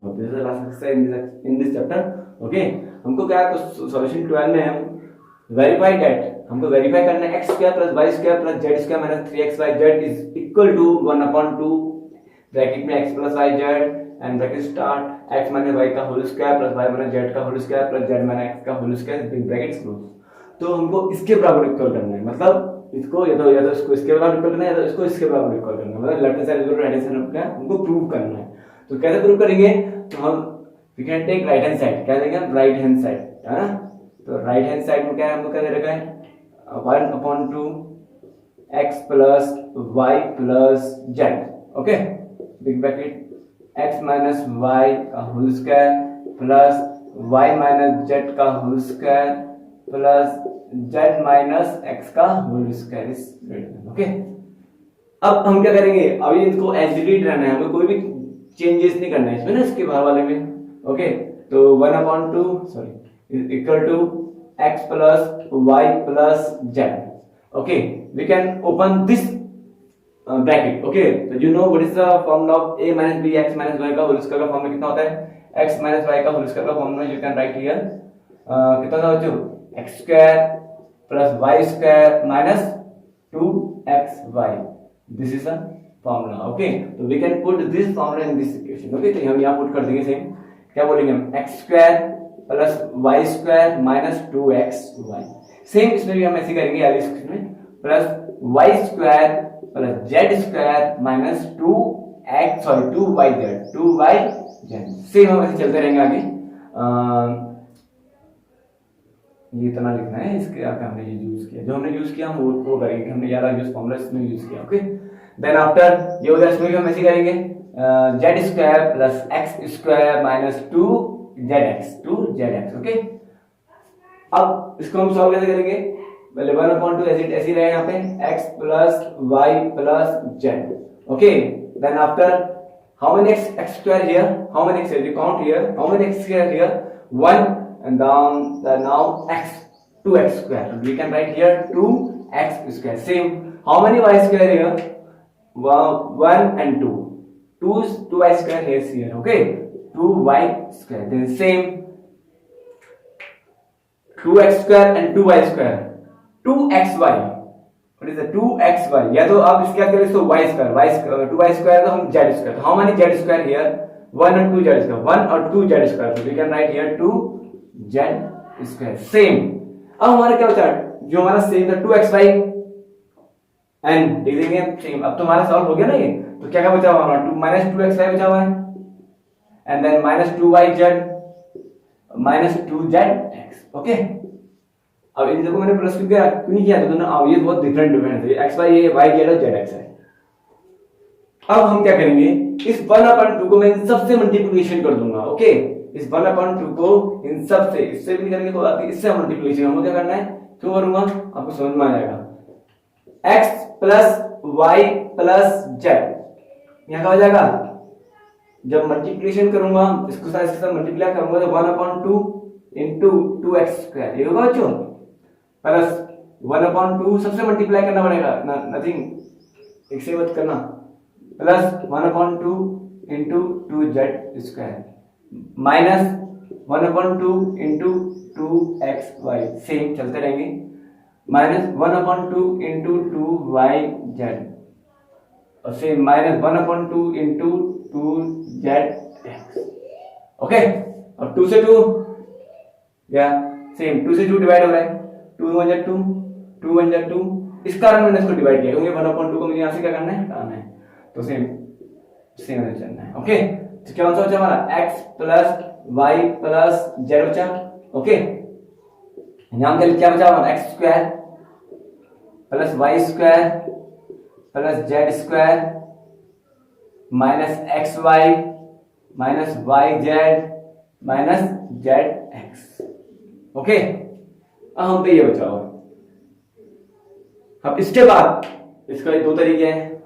This is the last exercise in this chapter. Okay, हमको क्या solution 12 में हम वेरीफाई दैट, हमको वेरीफाई करना है x square plus y square plus z square minus 3xyz is equal to 1/2 bracket में x plus y z and bracket start x minus y का whole square plus y minus z का whole square plus z minus x का whole square big bracket close. तो हमको इसके बराबर equal करना है, मतलब इसको या तो इसको इसके बराबर इक्वल करना है या तो इसको इसके बराबर इक्वल करना है, मतलब left hand side equal to right hand side का हमको प्रूव करना है। तो कैसे प्रूव करेंगे, तो हम we can take right hand side, क्या लेंगे हम राइट हैंड साइड, है ना। तो राइट हैंड साइड में क्या है, हमको क्या दे रखा है 1/2 x plus y plus z। Okay, big bracket x minus y का whole square plus y minus z का whole square plus z minus x का whole square is greater than. Okay, अब हम क्या करेंगे, अभी इसको एज इट इज रहना है, हमें कोई भी चेंजेस नहीं करना है इसमें ना, इसके बाहर वाले में। ओके, तो 1/2 sorry equal to x plus y plus z। Okay, we can open this bracket. Okay, तो you know what is the formula of a minus b x minus y का होल स्क्वायर का formula कितना होता है, x minus y का whole square का formula you can write here कितना होता है बच्चों, x square plus y square minus 2xy, this is the formula. Okay, तो we can put this formula in this equation. Okay, तो हम यहां पुट कर देंगे सेम, क्या बोलेंगे हम x square plus y square minus 2xy। Same इसमें भी हम ऐसे करेंगे, आगे इसमें plus y square plus z square minus 2yz। Same हम ऐसे चलते रहेंगे आगे। ये इतना लिखना है, इसके आगे हमने ये यूज किया, जो हमने यूज किया हम वो करेंगे, हमने यार यूज फॉर्मूला इसमें यूज किया। ओके, देन आफ्टर ये उधर इसमें भी हम ऐसे करेंगे z square plus x square minus 2zx। Okay, अब इसको हम सॉल्व कैसे करेंगे, पहले 1/2 ऐसे रहे यहाँ पे x plus y plus z। Okay, then after how many x square here, how many x, you count here, how many x square here, 1 and down now x 2x square, so we can write here 2x square. Same, how many y square here, 1 and 2y square here. Okay, 2y square. Then same 2x square and 2y square, 2xy, what is the 2xy, या तो आप इसके करें तो y square, 2y square तो हम z square, how many z square here, 1 and 2 z square, 1 और 2 z square, so we can write here 2 z square. Same, अब हमारा क्या बचा, जो हमारा सेम था 2xy एंड लिख देंगे सेम। अब तो हमारा सॉल्व हो गया ना ये, तो क्या क्या बचा हुआ हमारा 2 माइनस 2xy बचा हुआ है and then minus 2yz minus 2zx। Okay, अब इन सबको मैंने प्लस क्यों नहीं किया, तो दोनों ये बहुत डिफरेंट है, एक्स वाई ये वाई जेड और जेड एक्स है। अब हम क्या करेंगे, इस 1/2 को मैं इन सबसे मल्टीप्लिकेशन कर दूंगा। ओके, इस 1/2 को इन सबसे, इससे भी करेंगे तो इससे मल्टीप्लिकेशन, हमको क्या करना है, क्यों करूंगा आपको समझ में आ जाएगा, x plus y plus z, यहां क्या हो जाएगा, जब मल्टीप्लिकेशन करूंगा इसको साथ मल्टीप्लाई करूंगा तो 1/2 इंटू 2x स्क्वायर, ये होगा बच्चों, प्लस 1/2 सबसे मल्टीप्लाई करना पड़ेगा, नथिंग एक से मत करना, plus 1/2 into 2z square minus 1/2 into 2xy, same चलते रहेंगे, माइनस 1/2 इंटू 2yz और same minus 1/2 into 2zx। Okay, और 2 से 2 या सेम 2 से 2 डिवाइड हो रहा है, 2 1 2 2 1 2, इस कारण मैंने इसको डिवाइड किया क्योंकि 1/2 को मुझे यहां से क्या करना है, हटाना है, तो सेम चलना है। ओके, तो क्या बचा हमारा x plus y plus z बचा। ओके, यहां पे क्या बचा हमारा x square plus y square plus z square minus xy minus yz minus zx। Okay, अब हम पे ये बचा हुआ। अब इसके बाद इसका दो तरीके हैं,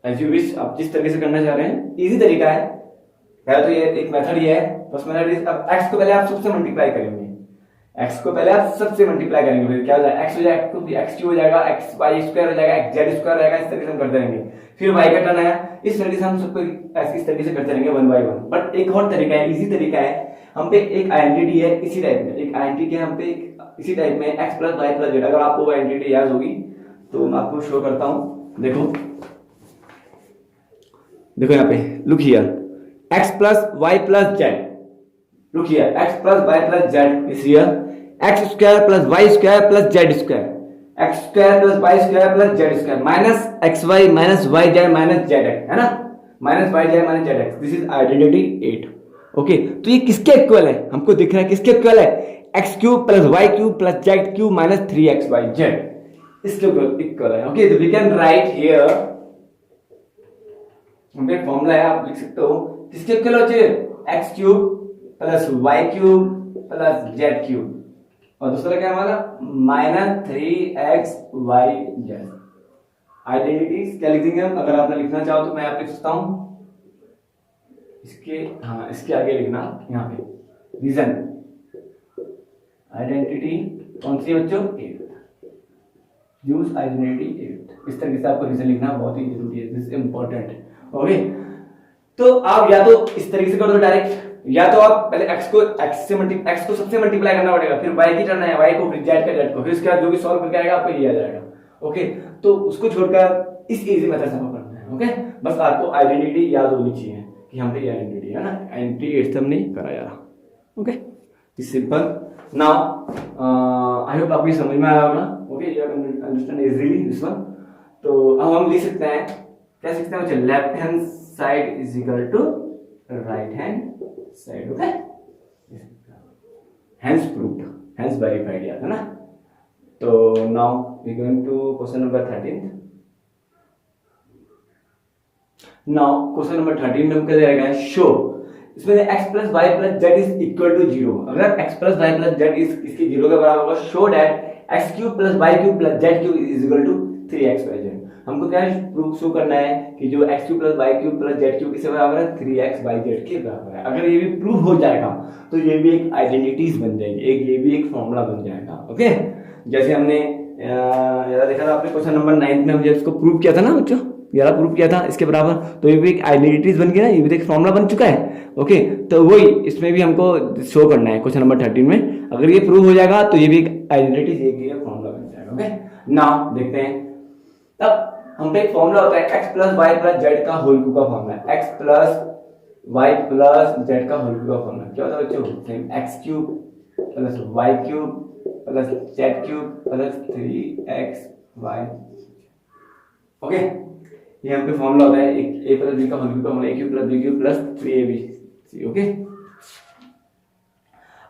एज यू विश, आप जिस तरीके से करना चाह रहे हैं, इजी तरीका है। पहले तो ये एक मेथड ये है, फर्स्ट मेथड इज, अब x को पहले आप सबसे मल्टीप्लाई करेंगे, x को पहले आप सबसे मल्टीप्लाई करेंगे, फिर क्या हो जाएगा x हो जाएगा, x क्यू हो जाएगा, x वाई स्क्वायर हो जाएगा, x जेड स्क्वायर हो जाएगा। इस तरीके से हम करते रहेंगे। फिर y का टर्न आया, इस तरीके से हम सबको ऐसे इस तरीके से करते रहेंगे वन बाय वन। बट एक और तरीका है, इजी तरीका है, हम पे एक आइडेंटिटी है इसी टाइप में, एक आइडेंटिटी है हम पे इसी टाइप में x plus y plus z. अगर आपको वो आइडेंटिटी याद होगी तो मैं आपको शो करता हूं। देखो देखो यहाँ पे look here, x plus y plus z, look here, x plus y plus z is here, x square plus y square plus z square, x square plus y square plus z square minus xy minus yz minus zx, है ना, minus yz minus zx, this is identity 8। Okay, तो ये किसके equal है, हमको दिख रहा है किसके इक्वल है, x cube plus y cube plus z cube minus 3xyz, इसके इक्वल है। ओके, तो वी कैन राइट हियर, हम पे फॉर्मूला है, आप लिख सकते हो किसके इक्वल हो चाहिए, x cube plus y cube plus z cube और दूसरा क्या हमारा माइनस 3xyz। आइडेंटिटीज क्या लिख देंगे हम, अगर आपने लिखना चाहो तो मैं आप लिख सकता हूं इसके, हाँ इसके आगे लिखना यहाँ पे रीजन, आइडेंटिटी कौन सी है बच्चों, 8, यूज आइडेंटिटी 8। इस तरीके से आपको रीजन लिखना बहुत ही जरूरी है, दिस इज इंपॉर्टेंट। ओके, तो आप या तो इस तरीके से कर दो डायरेक्ट, या तो आप पहले x को सबसे मल्टीप्लाई करना पड़ेगा, फिर y की टर्न है, y को फिर z का z को, फिर उसके बाद जो भी सॉल्व करके आएगा आपको ये आ जाएगा। ओके, तो उसको छोड़कर इस इजी मेथड से करना है। ओके, बस आपको आइडेंटिटी याद होनी चाहिए कि हम पे ये आइडेंटिटी है ना, आइडेंटिटी 8 हमने कराया। Okay, it's simple. Now I hope आपको समझ में आया होगा। Okay, you can understand easily this one. तो अब हम लिख सकते हैं, क्या लिख सकते हैं, left hand side is equal to right hand side. Okay, hence proved, hence verified याद है ना। तो now we going to question number 13। now question number 13 में क्या रहेगा, शो, इसमें x plus y plus z is equal to 0। अगर x plus y plus z is इसके 0 के बराबर होगा, show that x cube plus y cube plus z cube is equal to 3xyz। हमको क्या प्रूफ शो करना है कि जो x cube plus y cube plus z cube किसके बराबर है, 3xyz के बराबर है। अगर ये भी प्रूफ हो जाएगा तो ये भी एक आइडेंटिटीज बन जाएगी, एक ये भी एक फॉर्मूला बन जाएगा। ओके, जैसे हमने देखा था आपने क्वेश्चन नंबर 9 में हमने इसको प्रूफ किया था ना बच्चों, ये प्रूफ किया था इसके बराबर, तो ये भी एक आइडेंटिटीज बन गया ना, ये भी एक फॉर्मूला बन चुका है। ओके, तो वही इसमें भी हमको शो करना है क्वेश्चन नंबर 13 में, अगर ये प्रूफ हो जाएगा तो ये भी एक आइडेंटिटीज, एक फॉर्मूला बन जाएगा। ओके, नाउ देखते हैं, तब हम पे एक फॉर्मूला होता है x plus y plus z का होल क्यूब का formula, x plus y plus z का होल क्यूब का फॉर्मूला क्या होता है बच्चों, x cube plus y cube plus z cube plus 3xy। Okay, ये हम पे फॉर्मूला होता है एक a प्लस b का होल क्यूब का formula, a cube plus b cube plus 3abc। Okay,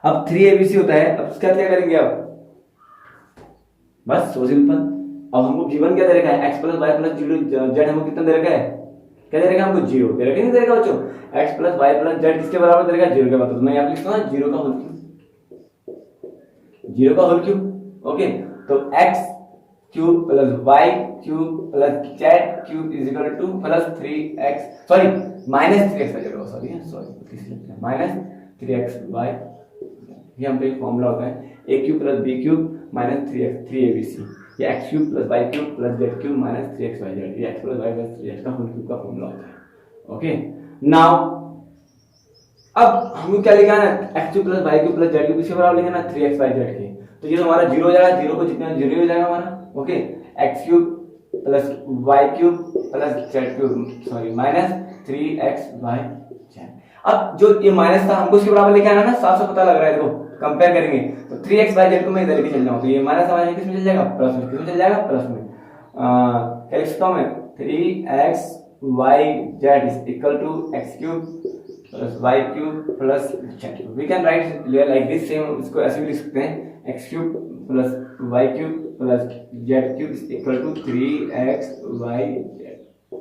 अब 3abc होता है, अब इसका क्या करेंगे आप, बस सो सिंपल। अब हमको गिवन क्या दे रखा है, x plus y plus z हमको कितना दे रखा है, क्या दे रखा है हमको, 0 दे रखा है, नहीं दे रखा बच्चों, x plus y plus z किसके बराबर दे रखा है, 0 के बराबर। तो मैं यहाँ लिखता हूँ 0 का होल क्यूब, 0 का होल क्यूब। ओके, तो x cube plus y cube plus z cube is equal to plus 3x, sorry minus 3x, sorry minus 3xy। ये हम पे एक फॉर्मूला होता है a cube plus b cube minus 3abc, ये x cube plus y cube plus z cube minus 3xyz, ये x plus y plus 3x का whole cube का फॉर्मूला होता है। ओके, नाउ अब हमको क्या लिखना है, x cube plus y cube plus z cube इसके बराबर लिखना है 3xyz के, तो ये तो हमारा 0 हो जाएगा, 0 को जितना 0 हो जाएगा हमारा। Okay, x cube plus y cube plus z cube, sorry minus 3xyz। अब जो ये माइनस था हमको इसके बराबर लेके आना ना, साफ साफ पता लग रहा है, देखो कंपेयर करेंगे तो 3xyz को मैं इधर लेके चल जाऊं तो ये माइनस हमारे किस में चल जाएगा, प्लस में, किस में चल जाएगा, प्लस में। क्या लिख सकता हूं मैं, 3xyz is equal to x cube plus y cube plus z cube. We can write like this, same इसको ऐसे भी लिख सकते हैं, x cube plus y cube plus z cube is equal to 3xyz।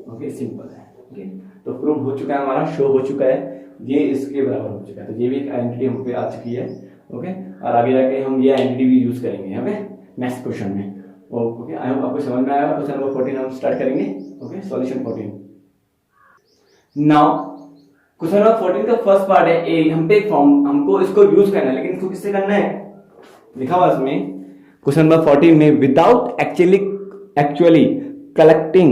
Okay, simple है। Okay, तो prove हो चुका है हमारा, शो हो चुका है, ये इसके बराबर हो चुका है, तो ये भी एक आइडेंटिटी हम पे आ चुकी है। ओके, और आगे जाके हम ये आइडेंटिटी भी यूज करेंगे यहाँ पे नेक्स्ट क्वेश्चन में। ओके, आई होप आपको समझ में आया। क्वेश्चन नंबर 14 हम स्टार्ट करेंगे। Okay, solution 14। Now question number 14 का फर्स्ट पार्ट है ए, हम पे एक फॉर्म, हमको इसको यूज करना है, लेकिन इसको किससे करना है, लिखा हुआ इसमें क्वेश्चन नंबर 14 में विदाउट एक्चुअली कलेक्टिंग,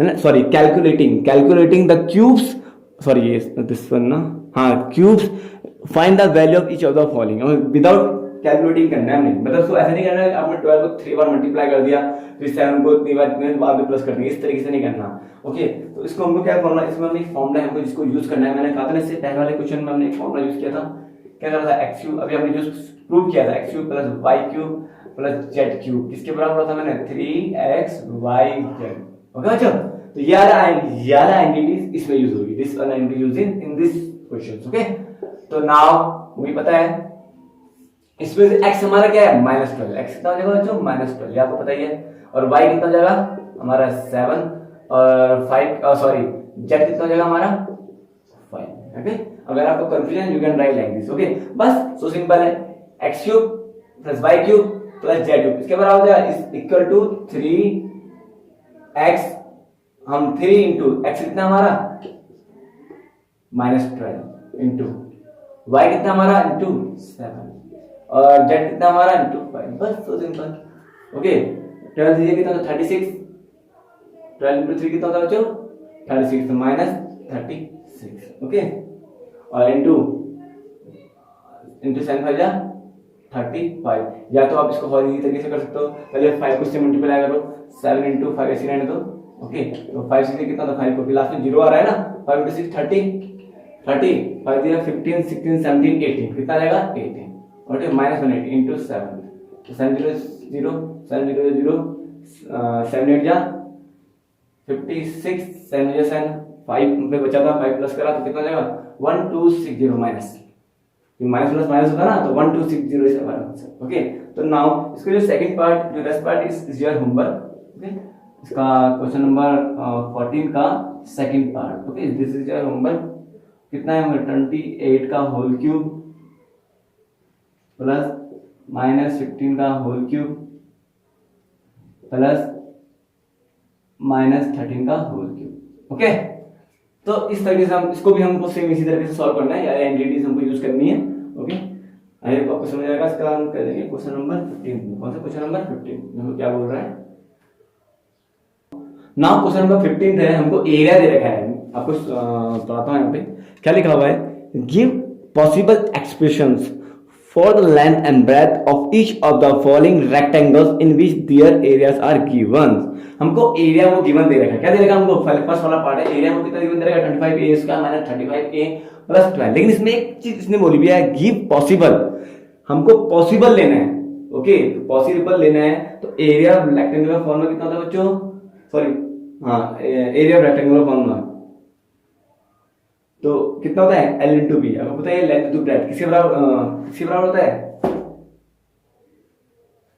है ना, sorry calculating the cubes, sorry ये दिस वन ना, हाँ cubes, find the value of each of the following. Without calculating करना है हमने, मतलब उसको ऐसे नहीं करना है आपने 12 को 3 बार मल्टीप्लाई कर दिया फिर 7 को 3 बार बाद में प्लस कर दिया, इस तरीके से नहीं करना। ओके, तो इसको हमको क्या फॉर्मूला, इसमें हमने एक फॉर्मूला हमको जिसको यूज करना है, मैंने कहा था ना इससे पहले वाले क्वेश्चन में हमने एक फॉर्मूला यूज किया था, क्या करा था, एक्स क्यूब, अभी हमने जो प्रूव किया था x cube plus y cube plus z cube, किसके बराबर था मैंने 3xyz। ओके बच्चों, तो ये वाला एंटिटीज इसमें यूज होगी, this one entity use in this questions. Okay, तो नाउ मुझे पता है इसमें से x हमारा क्या है -12, x कितना हो जाएगा बच्चों -12, ये आपको पता ही है, और y कितना हो जाएगा हमारा 7 और 5, सॉरी z कितना हो जाएगा हमारा 5। ओके, अगर आपको confusion you can write like this. Okay, बस सो सिंपल है, x cube plus y cube plus z cube इसके बराबर हो जाएगा इज इक्वल टू 3x, हम 3 इंटू x कितना हमारा -12 इंटू y कितना हमारा इंटू 7 और z कितना हमारा इंटू 5, बस सो सिंपल। ओके, 12 ये कितना था 36, 12 इंटू 3 कितना होता है बच्चों 36, तो -36। ओके, और इंटू 7 5 जा 35, या तो आप इसको और इजी तरीके से कर सकते हो, पहले 5 को इससे मल्टीप्लाई करो, 7 इंटू 5 ऐसे रहने दो। ओके, तो 5 से कितना था 5 को लास्ट में 0 आ रहा है ना, 5 इंटू 6 30 5 दिया 15 16 17 18 कितना आ जाएगा 18। ओके, -180 इंटू 7, तो 7 0 0 7 0 0 7 8 जा 56 7 0 7 5 पे बचा था, 5 प्लस करा तो कितना जाएगा 1260 माइनस, माइनस प्लस माइनस होता ना, तो 1260 इज हमारा आंसर। ओके, तो नाउ इसका जो सेकंड पार्ट, जो rest part is your homework. Okay, इसका क्वेश्चन नंबर 14 का second part. Okay, this is your homework. कितना है हमारा 28 का होल क्यूब प्लस -15 का होल क्यूब प्लस -13 का होल क्यूब। ओके, तो इस तरीके से हम इसको भी हमको सेम इसी तरीके से सॉल्व करना है, या एंटिटीज हमको यूज करनी है। ओके, आई होप आपको समझ आएगा। इसका हम कर देंगे क्वेश्चन नंबर 15। कौन सा क्वेश्चन नंबर 15 देखो क्या बोल रहा है। नाउ क्वेश्चन नंबर 15 है, हमको एरिया दे रखा है, आपको बताता हूं यहाँ पे क्या लिखा हुआ है, give possible expressions for the length and breadth of each of the following rectangles in which their areas are given। हमको एरिया वो गिवन दे रखा है, क्या दे रखा है हमको, फर्स्ट वाला पार्ट है, एरिया को कितना गिवन दे रखा है 25a square minus 35a plus 12, लेकिन इसमें एक चीज इसने बोली भी है, गिव पॉसिबल, हमको पॉसिबल लेना है। ओके, पॉसिबल लेना है, तो एरिया रेक्टेंगुलर फॉर्मूला कितना होता है बच्चों, सॉरी हाँ एरिया रेक्टेंगुलर फॉर्मूला तो कितना होता है L इंटू बी, आपको पता है लेंथ इंटू ब्रेड्थ किसके बराबर होता है,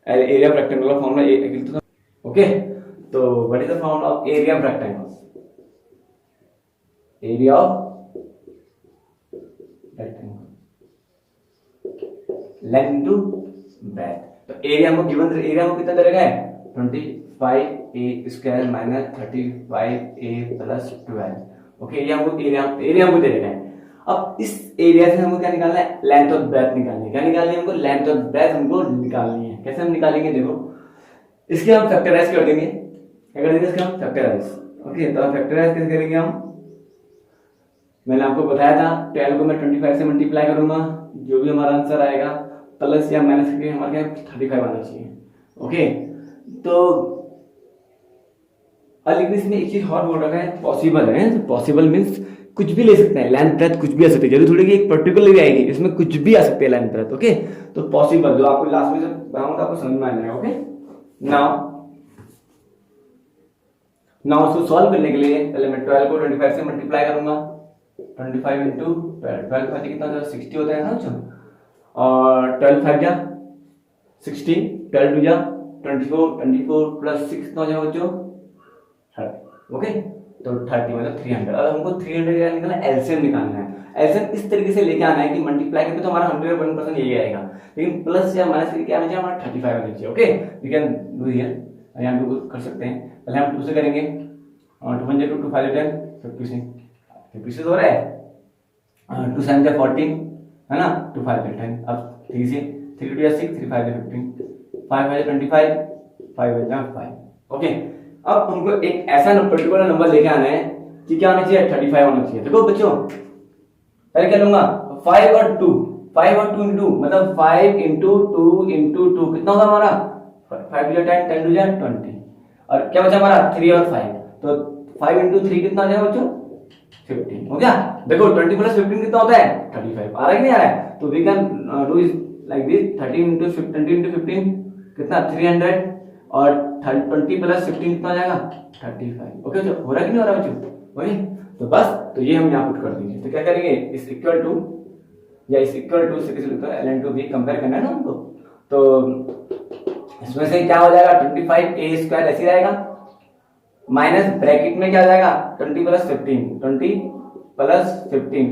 area of rectangular formula. Okay, तो what is the formula of area of rectangles, area of rectangle length into breadth. तो एरिया हमको गिवन, एरिया हमको कितना दे रखा है 25a square minus 35a plus 12। Okay, area हमको दे रखा है। अब इस एरिया से हमको क्या निकालना है, लेंथ और ब्रेड्थ निकालनी है। क्या निकालनी है हमको, लेंथ और ब्रेड्थ हमको निकालनी है। कैसे हम निकालेंगे, देखो इसके हम फैक्टराइज कर देंगे, क्या कर देंगे इसके हम फैक्टराइज। ओके, तो फैक्टराइज कैसे करेंगे हम, मैंने आपको बताया था 12 को मैं 25 से मल्टीप्लाई करूंगा, जो भी हमारा आंसर आएगा प्लस या माइनस करके हमारे 35 आना चाहिए। ओके, तो लेकिन इसमें एक चीज और बोल रखा है, पॉसिबल है, तो पॉसिबल मींस कुछ भी ले सकते हैं, लेंथ ब्रेथ कुछ भी आ सकते हैं, जरूरी थोड़ी कि एक पर्टिकुलर भी आएगी, इसमें कुछ भी आ सकते हैं लेंथ ब्रेथ। ओके, तो पॉसिबल जो आपको लास्ट में जब बताऊंगा आपको समझ में आ जाएगा। ओके, नाउ इसको सॉल्व करने के लिए पहले मैं 12 को 25 से मल्टीप्लाई करूंगा, 25 इंटू 12 5 कितना होता है 60 होता है ना, और 12 5 जा 60, 12 2 जा 24 प्लस 6 कितना हो जाएगा बच्चों 30। ओके, तो 30 मतलब 300। अब हमको 300 क्या निकालना है, एलसीएम निकालना है। एलसीएम इस तरीके से लेके आना है कि मल्टीप्लाई करके तो हमारा 100% यही आएगा, लेकिन प्लस या माइनस करके क्या आना चाहिए, हमारा 35 आना चाहिए। Okay, we can do here, यहाँ पे कर सकते हैं। पहले हम 2 से करेंगे, और 2 1 2 5 10 50 से हो रहा है, 2 7 14 है ना, 2 5 10। अब 3 से 3 2 6, 3 5 15, 5 5 25, 5 5। ओके, अब हमको एक ऐसा पर्टिकुलर नंबर लेके आना है कि क्या आना चाहिए, 35 होना चाहिए। देखो बच्चों, पहले क्या लूंगा, 5 और 2, 5 और 2 इंटू, मतलब 5 इंटू 2 इंटू 2 कितना होगा हमारा, 5 टू 10, 10 टू 20, और क्या बचा हमारा 3 और 5, तो 5 इंटू 3 कितना आ जाएगा बच्चों, 15 हो गया। देखो 20 प्लस 15 कितना होता है, 35 आ रहा है कि नहीं आ रहा है, तो we can do is like this, 30 into 15 कितना 300, और 20 प्लस 15 कितना आ जाएगा 35। ओके, जो हो रहा है कि नहीं हो रहा बच्चों, वही तो बस, तो ये हम यहाँ पुट कर देंगे। तो क्या करेंगे, इस इक्वल टू या इस इक्वल टू से किसी ln टू बी कंपेयर करना है ना हमको, तो इसमें से क्या हो जाएगा, 25a² ऐसे रहेगा, माइनस ब्रैकेट में क्या आ जाएगा 20 प्लस 15, 20 प्लस 15,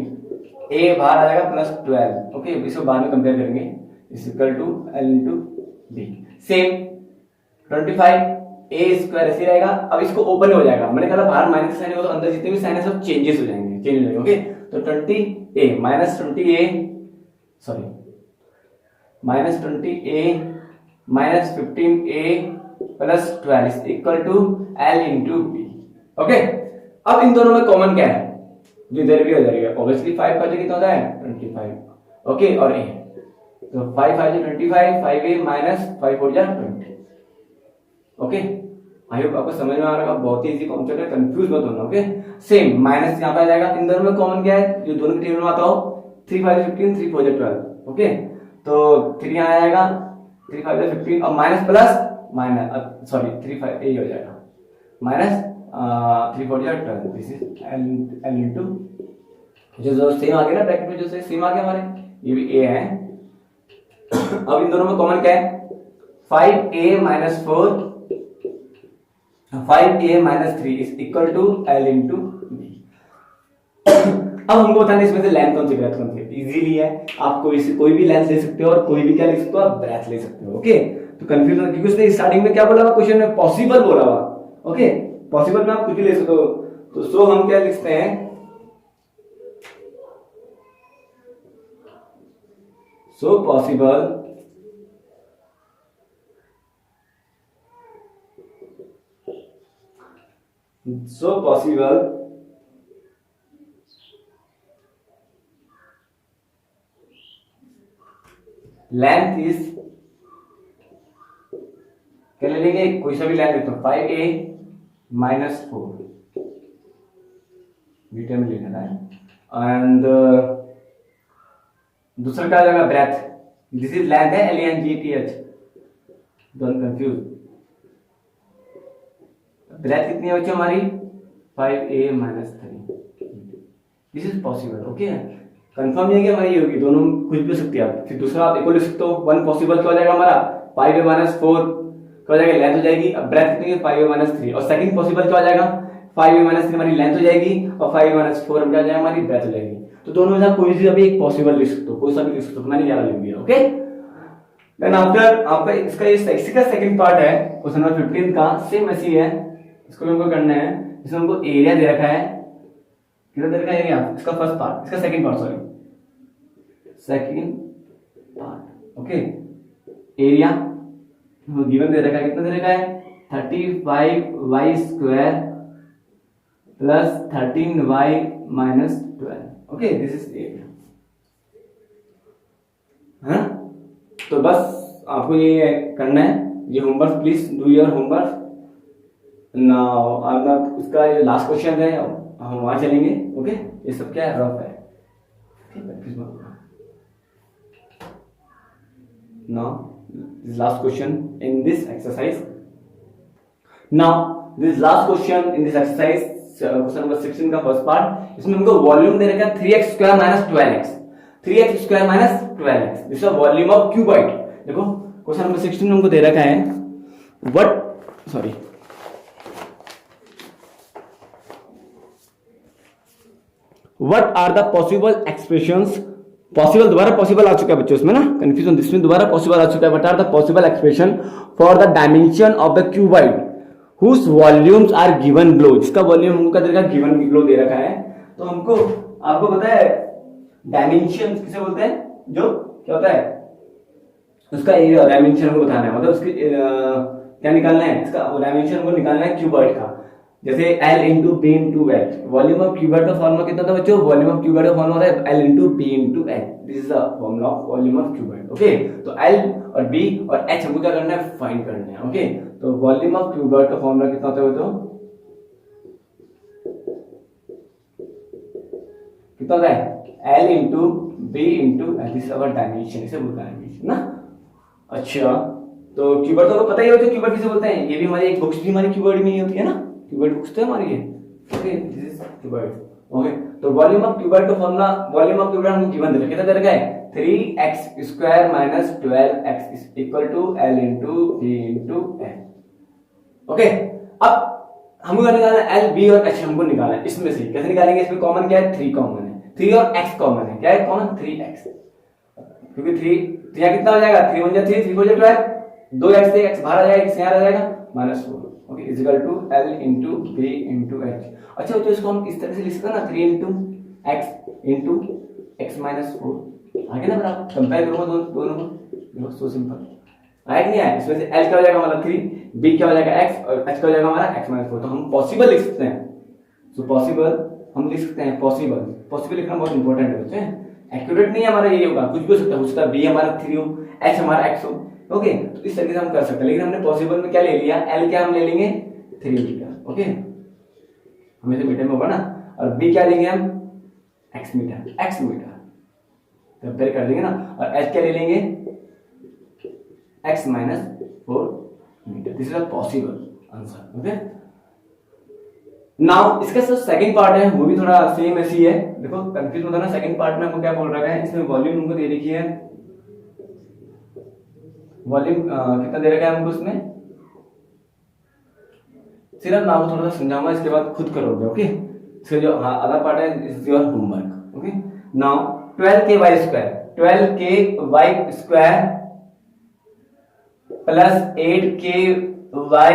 a बाहर आ जाएगा प्लस 12। ओके, इसको बाद में कंपेयर करेंगे, is equal to ln to b, same 25a² ऐसे रहेगा। अब इसको ओपन हो जाएगा, मैंने कहा बाहर माइनस साइन है तो अंदर जितने भी साइन है सब चेंजेस हो जाएंगे, चेंज हो जाएंगे। ओके, तो 20a minus 20a, sorry minus 20a minus 15a plus 12 equal to l into b. Okay, अब इन दोनों में कॉमन क्या है, जो इधर भी उधर भी, ऑब्वियसली 5 का कितना होता है 25। ओके, और a, तो 5 5 25, 5a minus 5 4 20। Okay, I hope आपको समझ में आ रहा है, बहुत ही इजी कॉन्सेप्ट है, कंफ्यूज मत होना। ओके, सेम माइनस यहाँ पे आ जाएगा, इन दोनों में कॉमन क्या है, जो दोनों की टेबल में आता हो, 3 5 15, 3 4 12। ओके, तो 3 यहाँ आ जाएगा, 3 5 15, और माइनस प्लस माइनस, सॉरी 3 5 ए हो जाएगा, minus 3 4 12, this is l into, जो सेम आ गया ना ब्रैकेट में, जो सेम आ गया हमारे, ये भी a है। अब इन दोनों में कॉमन क्या है, 5a minus 4, 5a minus 3 is equal to l into b. अब हमको बताना इसमें से लेंथ कौन सी ब्रेथ कौन सी, इजीली है, आप कोई भी लेंथ ले सकते हो, और कोई भी क्या ले सकते हो, आप ब्रेथ ले सकते हो। ओके, तो कंफ्यूज मत, क्योंकि उसने स्टार्टिंग में क्या बोला हुआ, क्वेश्चन में पॉसिबल बोला हुआ। ओके, पॉसिबल में आप कुछ भी ले सकते हो, तो सो हम क्या लिखते हैं, सो पॉसिबल लेंथ इज, क्या ले लेंगे, कोई सा भी लेंथ लेते हो, 5a माइनस 4, बीटा में लेना है, एंड दूसरा क्या आ जाएगा ब्रेथ, दिस इज लेंथ है LENGTH, डोंट कंफ्यूज। ब्रेथ कितनी है बच्चों हमारी, 5a minus 3, this is possible. Okay, confirm नहीं है कि हमारी ये होगी, दोनों कुछ भी हो सकती है। फिर दूसरा आप इक्वल लिख सकते हो, वन पॉसिबल क्या हो जाएगा हमारा, 5a माइनस 4 क्या हो जाएगा, लेंथ हो जाएगी, अब ब्रेथ कितनी है 5a माइनस 3, और सेकंड पॉसिबल क्या हो जाएगा, 5a माइनस 3 हमारी लेंथ हो जाएगी, और 5a माइनस 4 हम क्या हो जाएगा, हमारी ब्रेथ हो जाएगी। तो दोनों में कोई सी अभी एक पॉसिबल लिख सकते हो, कोई सा भी लिख सकते हो, मैंने ज्यादा लिख दिया। ओके, देन आफ्टर आपका इसका ये सेकंड पार्ट है क्वेश्चन नंबर 15 का, सेम ऐसी है, इसको भी हमको करना है। इसमें हमको एरिया दे रखा है, कितना दे रखा है एरिया, इसका फर्स्ट पार्ट, इसका second part, sorry second part. Okay, area given दे रखा है, कितना दे रखा है 35y² plus 13y minus 12। Okay, this is area. हाँ, तो बस आपको ये करना है, ये homework, please do your homework now. अब इसका ये लास्ट क्वेश्चन है, हम वहां चलेंगे। ओके, ये सब क्या है, रफ है, ठीक है। Now this last question in this exercise. Now this last question in this exercise, question number 16 का फर्स्ट पार्ट, इसमें हमको वॉल्यूम दे रखा है 3x² minus 12x, 3x² minus 12x, this is volume of cuboid. देखो question number 16 में हमको दे रखा है what are the possible expressions, possible दोबारा पॉसिबल आ चुका है बच्चों, इसमें ना कंफ्यूजन, इसमें दोबारा पॉसिबल आ चुका है। What are the possible expression for the dimension of the cuboid whose volumes are given below, जिसका वॉल्यूम हमको क्या गिवन बिलो दे रखा है। तो हमको आपको पता है डायमेंशन किसे बोलते हैं, जो क्या होता है उसका डायमेंशन को बताना है, मतलब उसकी क्या निकालना है, इसका डायमेंशन को निकालना है क्यूबॉइड का। जैसे L into b into h, volume of cuboid का फॉर्मूला कितना था बच्चों, वॉल्यूम ऑफ क्यूबॉइड का फॉर्मूला होता है L into b into h, this is the formula of volume of cuboid. Okay, तो L और B और H हमको क्या करना है, फाइंड करना है। ओके, तो वॉल्यूम ऑफ क्यूबॉइड का फॉर्मूला कितना होता है बच्चों, कितना होता है, L into b into h, this is our dimension, इसे बोलते हैं डायमेंशन ना। अच्छा, तो कीवर्ड तो आपको पता ही होता है कीवर्ड किसे बोलते हैं, ये भी हमारी एक बुक्स भी हमारी कीवर्ड में ही होती है ना, कीवर्ड बुक्स तो हमारी है। Okay, this is keyword. Okay, तो वॉल्यूम ऑफ कीवर्ड का फॉर्मूला, वॉल्यूम ऑफ कीवर्ड हम गिवन दे, कितना दे रखा है, 3x square minus 12x is equal to L into B into H। Okay, अब हमको निकालना है L, B और H हमको निकालना है, इसमें से कैसे निकालेंगे, इसमें कॉमन क्या है, 3 कॉमन है, 3 और x कॉमन है, क्या है कॉमन, 3x, क्योंकि 3 यहाँ कितना हो जाएगा, 3 1 जा 3, 3 4 जा 12, 2x से x बाहर आ जाएगा, x यहाँ आ जाएगा -4। Okay, is equal to L into B into H। अच्छा, तो इसको हम इस तरह से लिख सकते हैं ना, 3 इंटू x माइनस 4, आगे ना बराबर, कंपेयर करूंगा दोनों को, देखो सो सिंपल, आया नहीं आया, इसमें से L क्या हो जाएगा हमारा 3, B क्या हो जाएगा x और H क्या हो जाएगा हमारा x माइनस 4। तो हम पॉसिबल लिख सकते हैं, सो पॉसिबल हम लिख सकते हैं, पॉसिबल, पॉसिबल लिखना बहुत इंपॉर्टेंट है बच्चे, एक्यूरेट नहीं हमारा ये होगा, कुछ भी हो सकता है, हो सकता है B हमारा 3 हो, H हमारा x हो। ओके, तो इस तरीके से हम कर सकते हैं, लेकिन हमने पॉसिबल में क्या ले लिया, L क्या हम ले लेंगे 3 मीटर। ओके, हमें तो मीटर में होगा ना, और B क्या लेंगे हम x मीटर कंपेयर कर देंगे ना, और H क्या ले लेंगे x minus 4 metre, this is a possible answer. Okay, now इसका जो सेकंड पार्ट है वो भी थोड़ा सेम ऐसी है, देखो कंफ्यूज मत होना, सेकंड पार्ट में हमको क्या बोल रखा है, इसमें वॉल्यूम हमको दे रखी है, वॉल्यूम कितना दे रखा है हमको इसमें, सिर्फ मैं आपको थोड़ा सा समझाऊंगा, इसके बाद खुद करोगे। ओके, इसका जो अगला पार्ट है is your homework. Okay, now 12k y square plus 8k y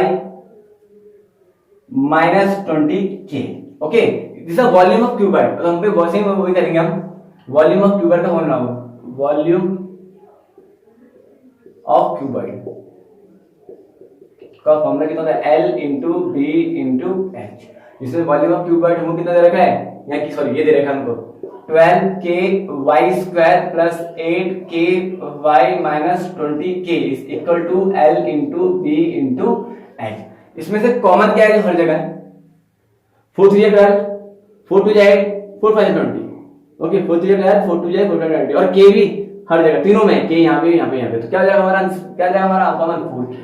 minus 20k। Okay, this is volume of cuboid, तो हम पे वही करेंगे हम, वॉल्यूम ऑफ क्यूबॉइड का फॉर्मूला होगा, वॉल्यूम ऑफ क्यूबॉइड का फॉर्मूला कितना होता है, L into b into h. इसमें वॉल्यूम ऑफ क्यूबॉइड हमको कितना दे रखा है, यहाँ की सॉरी ये दे रखा है हमको 12k y plus 8k y minus 20k is equal to L into b into h. इसमें से कॉमन क्या है, हर जगह 4 3 12, 4 2 8, 4 5 20। ओके, 4 3 12, 4 2 4 5 20, और k भी हर जगह, तीनों में k यहाँ पे यहाँ पे यहाँ पे, तो क्या हो जाएगा हमारा, क्या जाएगा हमारा कॉमन 4k,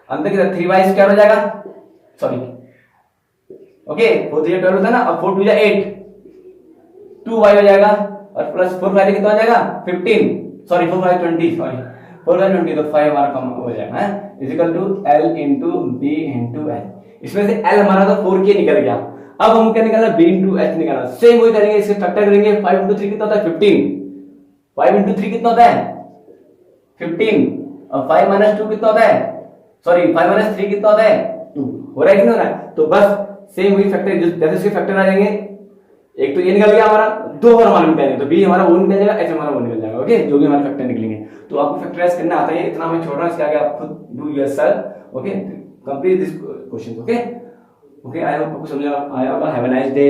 अंदर की तरफ 3y स्क्वायर हो जाएगा, सॉरी ओके 4 3 12 होता है ना, और 4 2 8, 2y हो जाएगा, और प्लस 4 5 कितना हो जाएगा 15, सॉरी 4 5 20, सॉरी 4 5 20, तो 5 हमारा कम हो जाएगा, is equal to L into b into h. इसमें से L हमारा तो 4k निकल गया, अब हम क्या निकालना, B इंटू एच निकालना, सेम वही करेंगे, इसके फैक्टर करेंगे, 5 इंटू 3 कितना होता है 15, 5 इंटू 3 कितना होता है 15, और 5 माइनस 2 कितना होता है, सॉरी 5 माइनस 3 कितना होता है 2, हो रहा है कि नहीं हो रहा है, तो बस सेम वही फैक्टर, जैसे इसके फैक्टर आ जाएंगे, एक तो ये निकल गया हमारा, दो और हमारा निकल जाएगा, तो B हमारा वो निकल जाएगा, H हमारा वो निकल जाएगा। ओके, जो भी हमारे फैक्टर निकलेंगे, तो आपको फैक्टराइज करना आता है, इतना मैं छोड़ रहा हूं, इसके आगे आप खुद do yourself. Okay, complete this question. Okay, I hope आपको समझ आया होगा। Have a nice day.